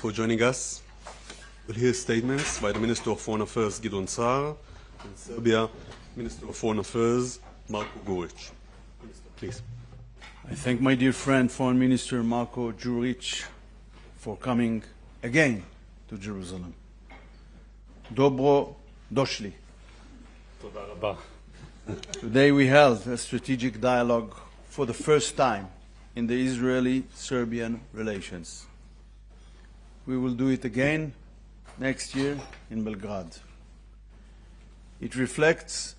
for joining us. We'll hear statements by the Minister of Foreign Affairs, Gideon, and Serbia, Minister of Foreign Affairs, Marko, Đurić. Minister, please. I thank my dear friend, Foreign Minister Marko Đurić, for coming again to Jerusalem. Dobro došli. Today we held a strategic dialogue for the first time in the Israeli-Serbian relations. We will do it again next year in Belgrade. It reflects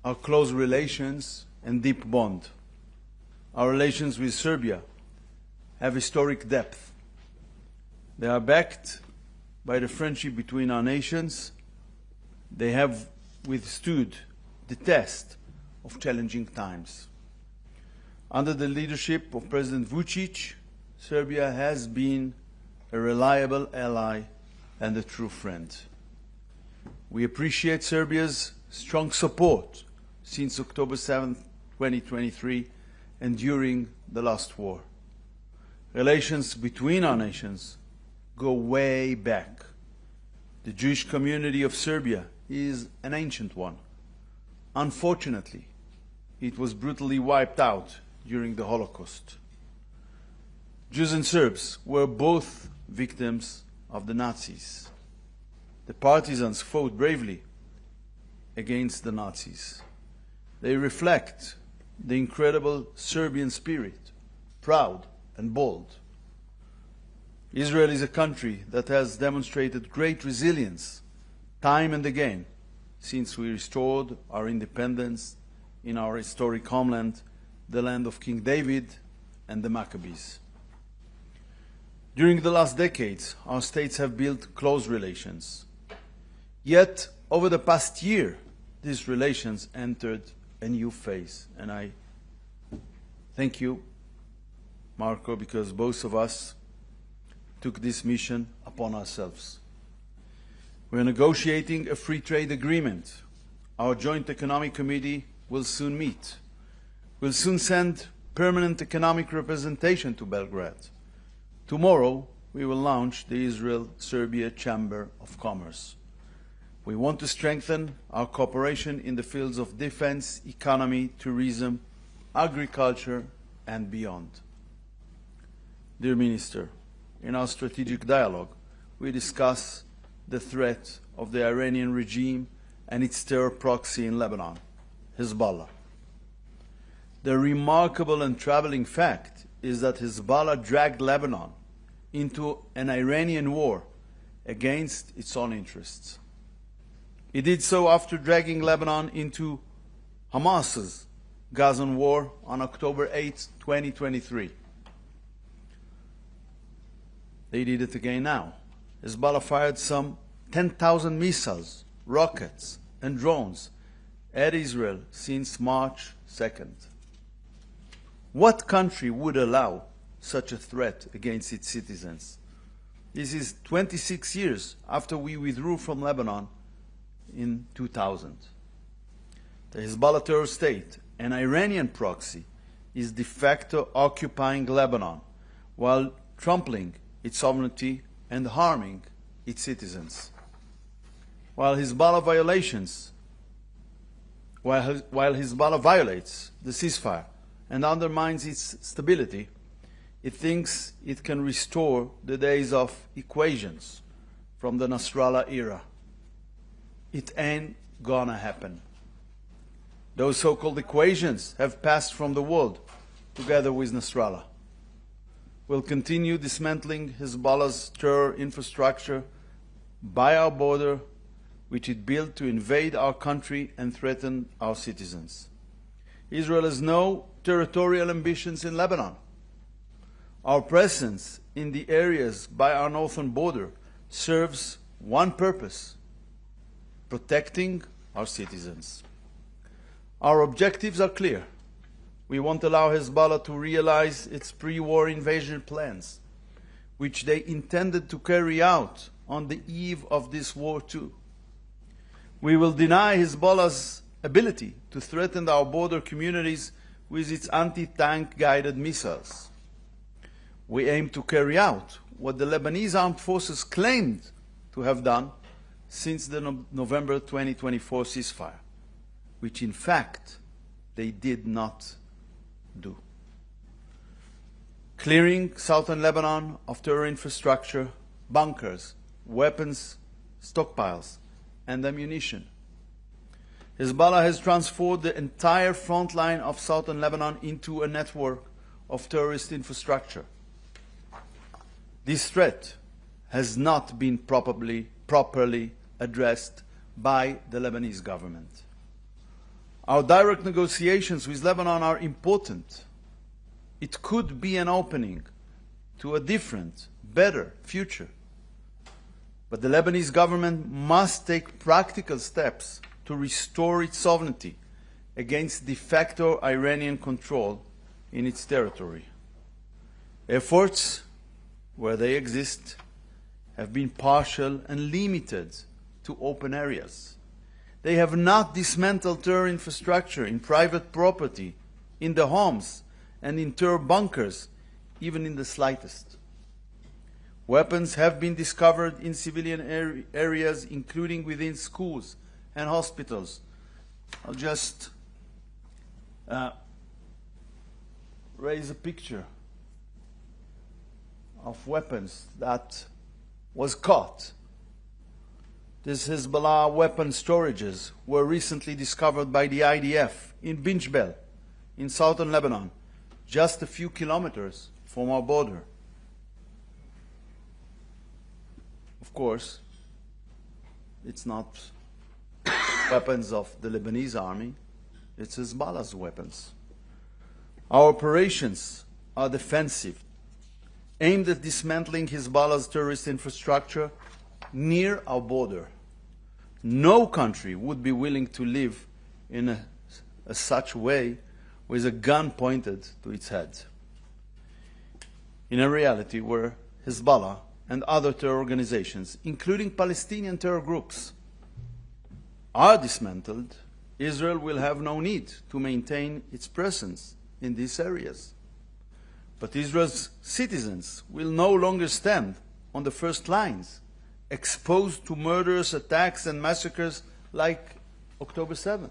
our close relations and deep bond. Our relations with Serbia have historic depth. They are backed by the friendship between our nations. They have withstood the test of challenging times. Under the leadership of President Vučić, Serbia has been a reliable ally and a true friend. We appreciate Serbia's strong support since October 7, 2023, and during the last war. Relations between our nations go way back. The Jewish community of Serbia is an ancient one. Unfortunately, it was brutally wiped out during the Holocaust. Jews and Serbs were both victims of the Nazis. The partisans fought bravely against the Nazis. They reflect the incredible Serbian spirit, proud and bold. Israel is a country that has demonstrated great resilience time and again since we restored our independence in our historic homeland, the land of King David and the Maccabees. During the last decades, our states have built close relations. Yet, over the past year, these relations entered a new phase. And I thank you, Marko, because both of us took this mission upon ourselves. We are negotiating a free trade agreement. Our Joint Economic Committee will soon meet. We'll soon send permanent economic representation to Belgrade. Tomorrow, we will launch the Israel-Serbia Chamber of Commerce. We want to strengthen our cooperation in the fields of defense, economy, tourism, agriculture, and beyond. Dear Minister, in our strategic dialogue, we discuss the threat of the Iranian regime and its terror proxy in Lebanon, Hezbollah. The remarkable and troubling fact is that Hezbollah dragged Lebanon into an Iranian war against its own interests. It did so after dragging Lebanon into Hamas's Gazan war on October 8, 2023. They did it again now. Hezbollah fired some 10,000 missiles, rockets, and drones at Israel since March 2nd. What country would allow such a threat against its citizens? This is 26 years after we withdrew from Lebanon in 2000. The Hezbollah terror state, an Iranian proxy, is de facto occupying Lebanon while trampling its sovereignty and harming its citizens. While Hezbollah violates the ceasefire and undermines its stability, it thinks it can restore the days of equations from the Nasrallah era. It ain't gonna happen. Those so-called equations have passed from the world together with Nasrallah. We'll continue dismantling Hezbollah's terror infrastructure by our border, which it built to invade our country and threaten our citizens. Israel has no territorial ambitions in Lebanon. Our presence in the areas by our northern border serves one purpose: protecting our citizens. Our objectives are clear. We won't allow Hezbollah to realize its pre-war invasion plans, which they intended to carry out on the eve of this war too. We will deny Hezbollah's ability to threaten our border communities with its anti-tank guided missiles. We aim to carry out what the Lebanese armed forces claimed to have done since the November 2024 ceasefire, which in fact they did not do. Clearing southern Lebanon of terror infrastructure, bunkers, weapons, stockpiles, and ammunition. Hezbollah has transformed the entire front line of southern Lebanon into a network of terrorist infrastructure. This threat has not been properly addressed by the Lebanese government. Our direct negotiations with Lebanon are important. It could be an opening to a different, better future. But the Lebanese government must take practical steps to restore its sovereignty against de facto Iranian control in its territory. Efforts, where they exist, have been partial and limited to open areas. They have not dismantled terror infrastructure in private property, in the homes, and in terror bunkers, even in the slightest. Weapons have been discovered in civilian areas, including within schools and hospitals. I'll just raise a picture of weapons that was caught. These Hezbollah weapon storages were recently discovered by the IDF in Binjbel, in southern Lebanon, just a few kilometers from our border. Of course, it's not weapons of the Lebanese army, it's Hezbollah's weapons. Our operations are defensive, aimed at dismantling Hezbollah's terrorist infrastructure near our border. No country would be willing to live in a such way with a gun pointed to its head. In a reality where Hezbollah and other terror organizations, including Palestinian terror groups, are dismantled, Israel will have no need to maintain its presence in these areas. But Israel's citizens will no longer stand on the first lines, exposed to murderous attacks and massacres like October 7th.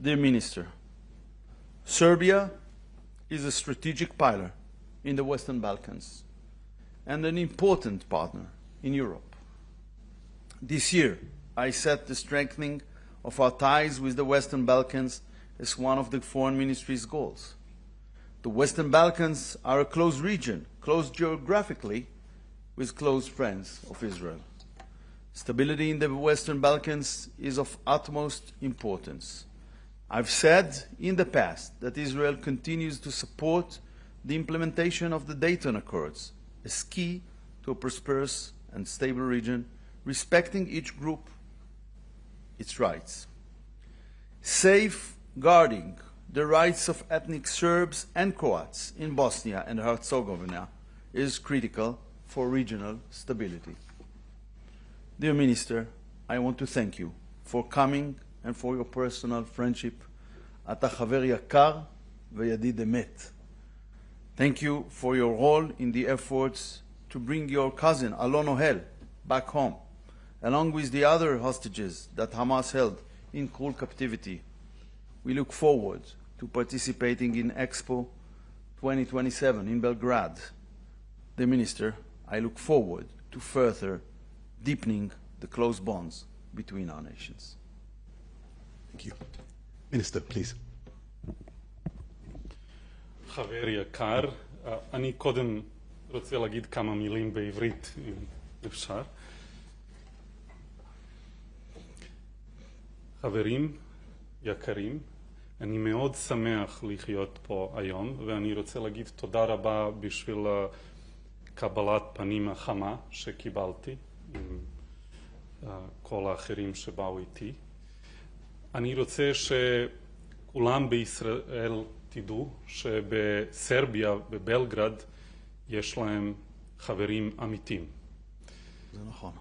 Dear Minister, Serbia is a strategic pillar in the Western Balkans and an important partner in Europe. This year, I set the strengthening of our ties with the Western Balkans as one of the Foreign Ministry's goals. The Western Balkans are a close region, close geographically, with close friends of Israel. Stability in the Western Balkans is of utmost importance. I've said in the past that Israel continues to support the implementation of the Dayton Accords as key to a prosperous and stable region, respecting each group its rights. Safeguarding the rights of ethnic Serbs and Croats in Bosnia and Herzegovina is critical for regional stability. Dear Minister, I want to thank you for coming and for your personal friendship. אתה חבר יקר וידיד אמת. Thank you for your role in the efforts to bring your cousin Alon Ohel back home, along with the other hostages that Hamas held in cruel captivity. We look forward to participating in Expo 2027 in Belgrade. The Minister, I look forward to further deepening the close bonds between our nations. Thank you. Minister, please. חבר יקר, אני קודם רוצה להגיד כמה מילים בעברית, אם אפשר. חברים יקרים, אני מאוד שמח לחיות פה היום, ואני רוצה להגיד תודה רבה בשביל קבלת פנים החמה שקיבלתי עם כל האחרים שבאו איתי. אני רוצה שכולם בישראל תדעו שבסרביה, בבלגרד, יש להם חברים אמיתיים. זה נכון.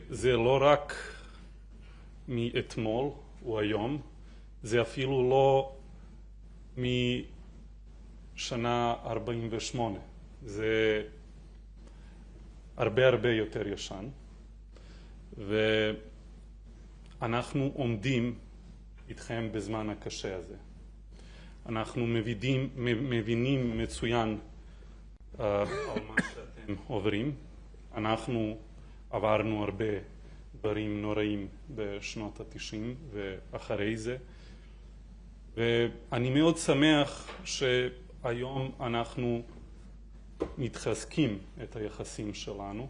וזה לא רק מאתמול או היום, זה אפילו לא משנה 48. זה הרבה הרבה יותר ישן, ואנחנו עומדים איתכם בזמן הקשה הזה. אנחנו מבינים מצוין על מה שאתם עוברים. אנחנו עברנו הרבה דברים נוראים בשנות ה-90 ואחרי זה, ואני מאוד שמח שהיום אנחנו מתחזקים את היחסים שלנו,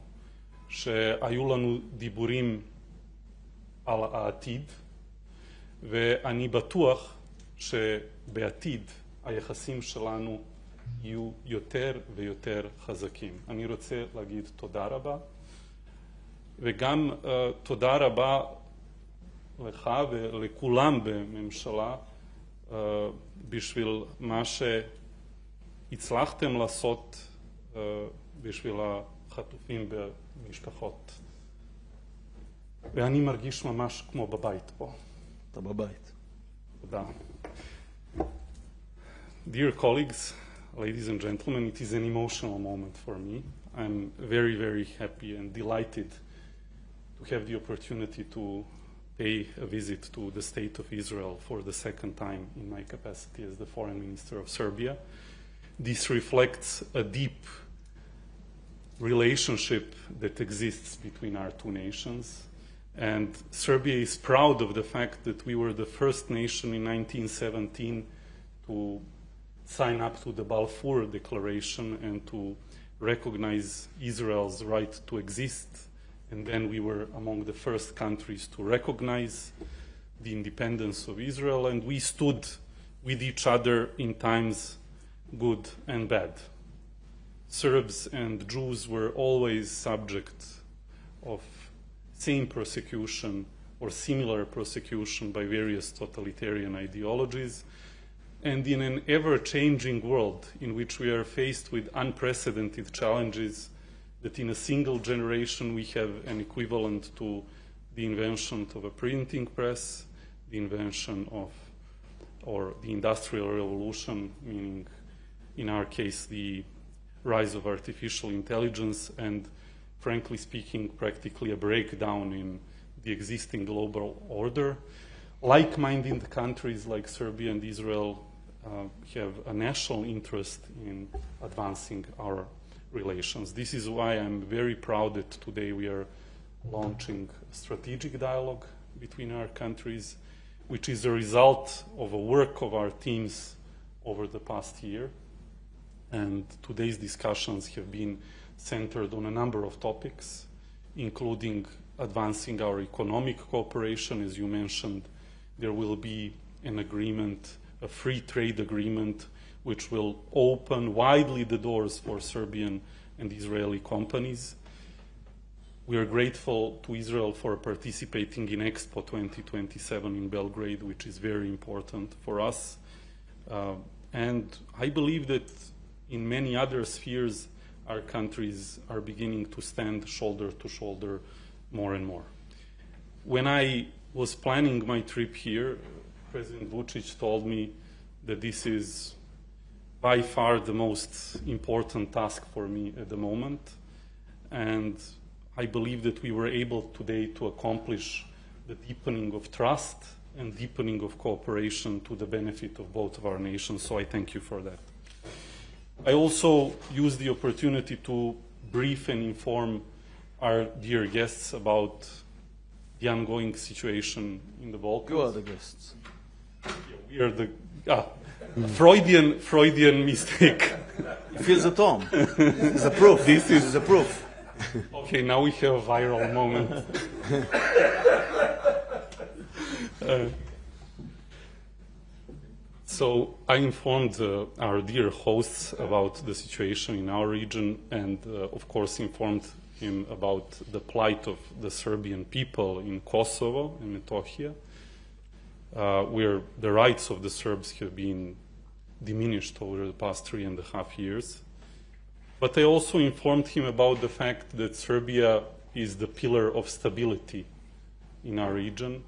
שהיו לנו דיבורים על העתיד, ואני בטוח שבעתיד היחסים שלנו יהיו יותר ויותר חזקים. אני רוצה להגיד תודה רבה, וגם תודה רבה לך ולכולם בממשלה בשביל מה שהצלחתם לעשות בשביל החטופים במשפחות. ואני מרגיש ממש כמו בבית פה. אתה בבית. תודה. Dear colleagues, ladies and gentlemen, it is an emotional moment for me. I'm very, very happy and delighted to have the opportunity to pay a visit to the State of Israel for the second time in my capacity as the Foreign Minister of Serbia. This reflects a deep relationship that exists between our two nations. And Serbia is proud of the fact that we were the first nation in 1917 to sign up to the Balfour Declaration and to recognize Israel's right to exist. And then we were among the first countries to recognize the independence of Israel, and we stood with each other in times good and bad. Serbs and Jews were always subject of same persecution or similar persecution by various totalitarian ideologies. And in an ever-changing world in which we are faced with unprecedented challenges, that in a single generation we have an equivalent to the invention of a printing press, the invention of, or the Industrial Revolution, meaning in our case the rise of artificial intelligence, and frankly speaking, practically a breakdown in the existing global order. Like-minded countries like Serbia and Israel have a national interest in advancing our relations. This is why I'm very proud that today we are launching a strategic dialogue between our countries, which is a result of a work of our teams over the past year. And today's discussions have been centered on a number of topics, including advancing our economic cooperation. As you mentioned, there will be an agreement, a free trade agreement, which will open widely the doors for Serbian and Israeli companies. We are grateful to Israel for participating in Expo 2027 in Belgrade, which is very important for us. And I believe that in many other spheres, our countries are beginning to stand shoulder to shoulder more and more. When I was planning my trip here, President Đurić told me that this is by far the most important task for me at the moment. And I believe that we were able today to accomplish the deepening of trust and deepening of cooperation to the benefit of both of our nations. So I thank you for that. I also use the opportunity to brief and inform our dear guests about the ongoing situation in the Balkans. You are the guests. Yeah, we are the Freudian mistake. He feels at home. This is a proof. This is a proof. Okay, now we have a viral moment. So I informed our dear hosts about the situation in our region, and of course informed him about the plight of the Serbian people in Kosovo and Metohija, where the rights of the Serbs have been diminished over the past 3.5 years. But I also informed him about the fact that Serbia is the pillar of stability in our region,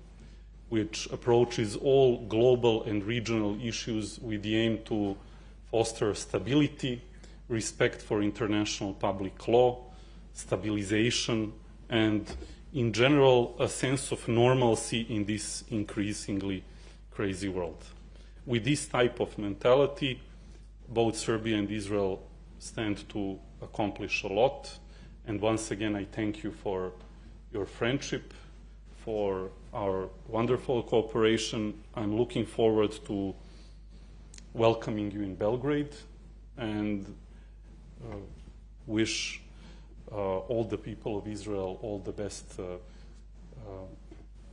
which approaches all global and regional issues with the aim to foster stability, respect for international public law, stabilization, and in general a sense of normalcy in this increasingly crazy world. With this type of mentality, both Serbia and Israel stand to accomplish a lot. And once again, I thank you for your friendship, for our wonderful cooperation. I'm looking forward to welcoming you in Belgrade, and wish all the people of Israel all the best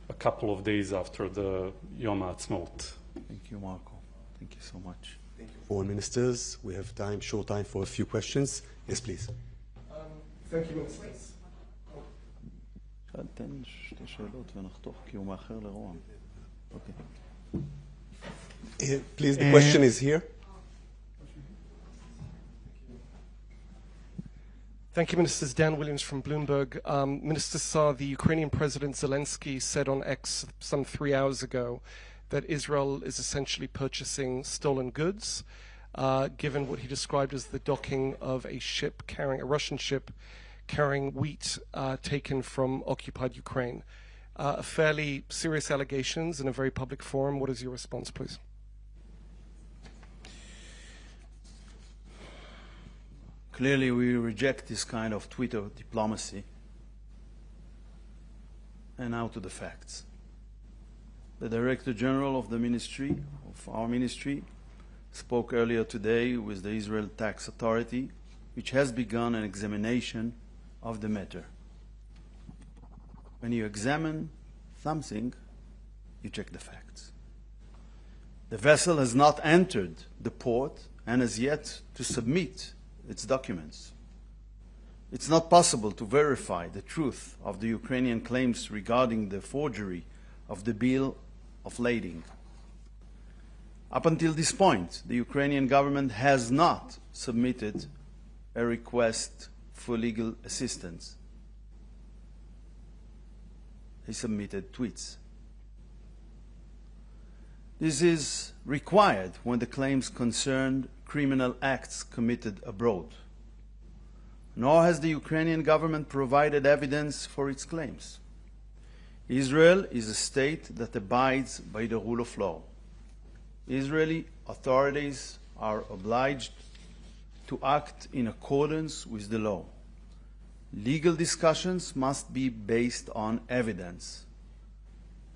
a couple of days after the Yom HaAtzmaut. Thank you, Marko. Thank you so much. Thank you. Foreign ministers, we have short time for a few questions. Yes, please. Thank you, ministers. תן שתי שאלות ונחתוך, כי הוא מאחר לרועם. אוקיי. Please, the question is here. Thank you, Ministers. Dan Williams from Bloomberg. Minister Saar, the Ukrainian President Zelensky said on X some 3 hours ago that Israel is essentially purchasing stolen goods, given what he described as the docking of a Russian ship carrying wheat taken from occupied Ukraine. Fairly serious allegations in a very public forum. What is your response, please? Clearly, we reject this kind of Twitter diplomacy. And now to the facts. The Director General of our ministry, spoke earlier today with the Israel Tax Authority, which has begun an examination of the matter. When you examine something, you check the facts. The vessel has not entered the port and has yet to submit its documents. It's not possible to verify the truth of the Ukrainian claims regarding the forgery of the bill of lading. Up until this point, the Ukrainian government has not submitted a request for legal assistance. They submitted tweets. This is required when the claims concerned criminal acts committed abroad. Nor has the Ukrainian government provided evidence for its claims. Israel is a state that abides by the rule of law. Israeli authorities are obliged to act in accordance with the law. Legal discussions must be based on evidence.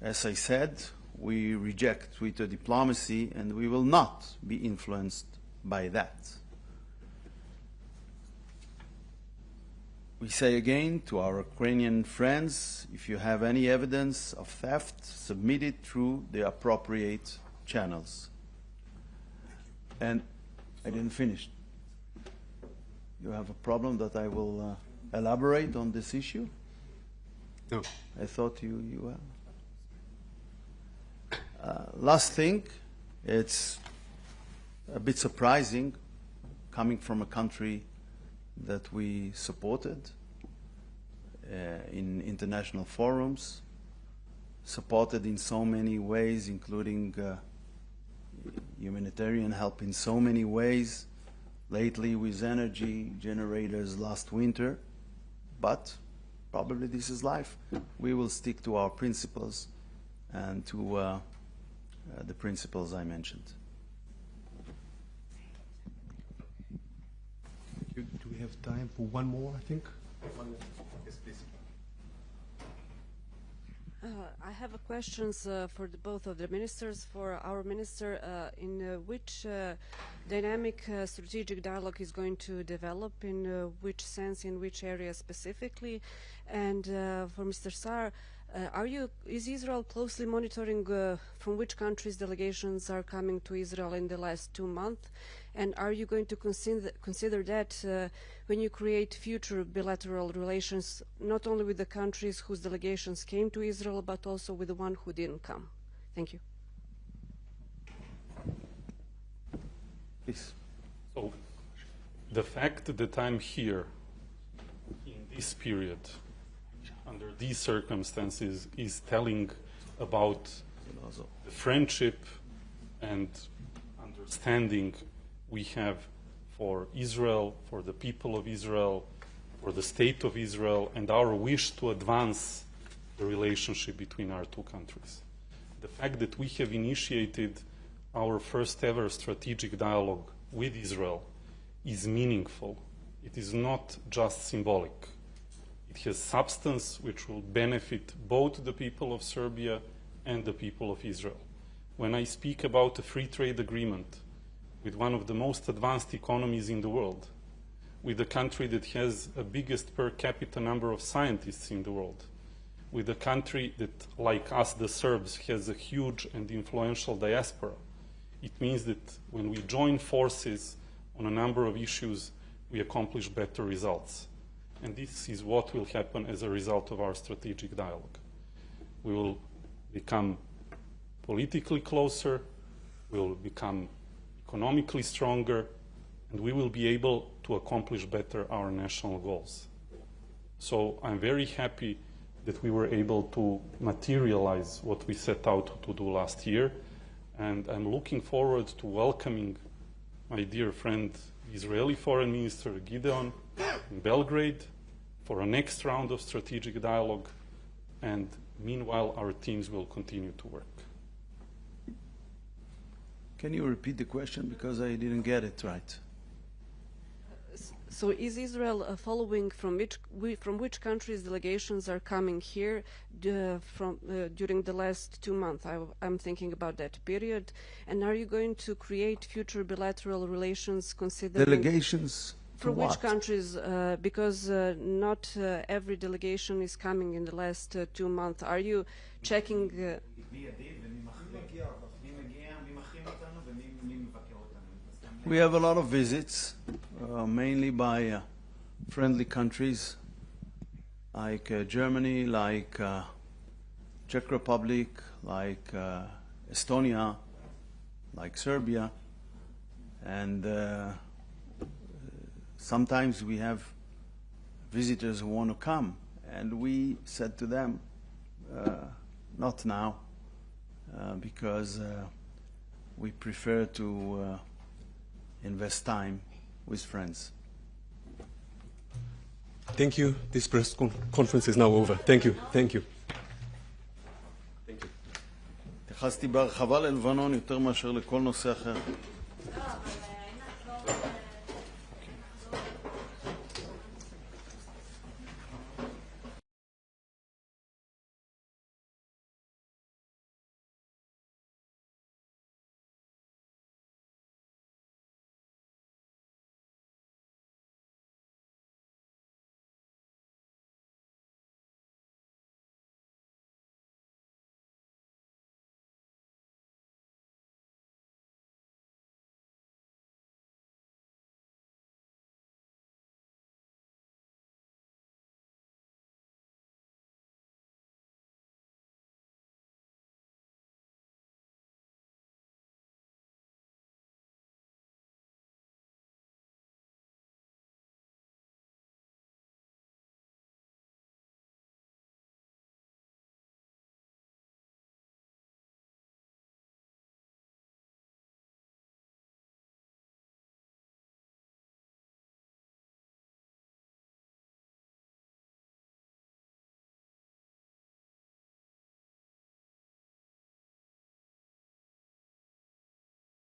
As I said, we reject Twitter diplomacy and we will not be influenced by that. We say again to our Ukrainian friends, if you have any evidence of theft, submit it through the appropriate channels. And I didn't finish. You have a problem that I will elaborate on this issue? No. I thought you last thing, it's a bit surprising coming from a country that we supported in international forums, supported in so many ways, including humanitarian help in so many ways, lately with energy generators last winter, but probably this is life. We will stick to our principles and to the principles I mentioned. Do we have time for one more, I think? Yes, please. I have a questions for both of the ministers. For our minister, in which dynamic strategic dialogue is going to develop, in which sense, in which area specifically? And for Mr. Saar, is Israel closely monitoring from which countries delegations are coming to Israel in the last 2 months? And are you going to consider that when you create future bilateral relations, not only with the countries whose delegations came to Israel, but also with the one who didn't come? Thank you. Please. So, the fact that I'm here in this period, under these circumstances, is telling about the friendship and understanding we have for Israel, for the people of Israel, for the state of Israel and our wish to advance the relationship between our two countries. The fact that we have initiated our first ever strategic dialogue with Israel is meaningful. It is not just symbolic. It has substance which will benefit both the people of Serbia and the people of Israel. When I speak about a free trade agreement with one of the most advanced economies in the world, with a country that has the biggest per capita number of scientists in the world, with a country that, like us, the Serbs, has a huge and influential diaspora, it means that when we join forces on a number of issues, we accomplish better results. And this is what will happen as a result of our strategic dialogue. We will become politically closer, we will become economically stronger, and we will be able to accomplish better our national goals. So I'm very happy that we were able to materialize what we set out to do last year, and I'm looking forward to welcoming my dear friend, Israeli Foreign Minister Gideon, in Belgrade for a next round of strategic dialogue, and meanwhile our teams will continue to work. Can you repeat the question, because I didn't get it right? So is Israel following from which countries delegations are coming here during the last 2 months? I'm thinking about that period. And are you going to create future bilateral relations considering... Delegations from what? which countries? Because not every delegation is coming in the last 2 months. Are you checking... We have a lot of visits, mainly by friendly countries like Germany, like Czech Republic, like Estonia, like Serbia, and sometimes we have visitors who want to come, and we said to them, not now, because we prefer to invest time with friends. Thank you. This press conference is now over. Thank you. Thank you. התייחסתי בהרחבה ללבנון יותר מאשר לכל נושא אחר.